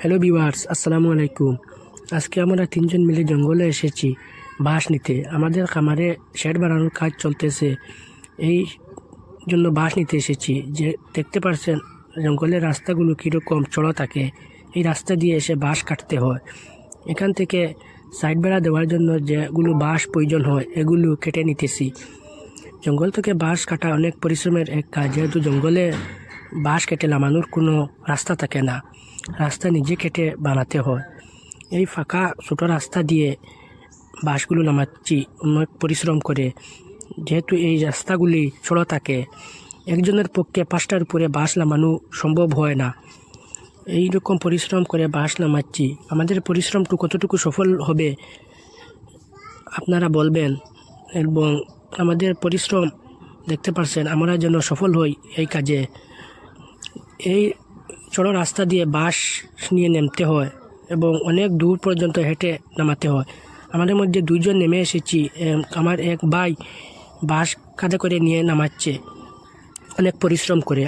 Hello viewers, আসসালামু আলাইকুম। আজকে আমরা তিনজন মিলে জঙ্গলে এসেছি বাঁশ নিতে। আমাদের খামারে শেড বানানোর কাজ চলতেছে, এই জন্য বাঁশ নিতে এসেছি। যে দেখতে পাচ্ছেন জঙ্গলের রাস্তাগুলো কীরকম চড়া থাকে, এই রাস্তা দিয়ে এসে বাঁশ কাটতে হয়। এখান থেকে সাইড বেড়া দেওয়ার জন্য যেগুলো বাঁশ প্রয়োজন হয় এগুলো কেটে নিতেছি। জঙ্গল থেকে বাঁশ কাটা অনেক পরিশ্রমের এক কাজ, যেহেতু জঙ্গলে বাঁশ কেটে নামানোর কোনো রাস্তা থাকে না, রাস্তা নিজে কেটে বানাতে হয়। এই ফাঁকা ছোটো রাস্তা দিয়ে বাঁশগুলো নামাচ্ছি অনেক পরিশ্রম করে, যেহেতু এই রাস্তাগুলি ছোটো থাকে। একজনের পক্ষে 5টার উপরে বাঁশ নামানো সম্ভব হয় না। এই রকম পরিশ্রম করে বাঁশ নামাচ্ছি। আমাদের পরিশ্রমটুকু কতটুকু সফল হবে আপনারা বলবেন, এবং আমাদের পরিশ্রম দেখতে পাচ্ছেন আমরা যেন সফল হই এই কাজে। এই ছোটো রাস্তা দিয়ে বাঁশ নিয়ে নামতে হয় এবং অনেক দূর পর্যন্ত হেঁটে নামাতে হয়। আমাদের মধ্যে 2জন নেমে এসেছি, আমার এক ভাই বাঁশ কাঁধে করে নিয়ে নামাচ্ছে অনেক পরিশ্রম করে।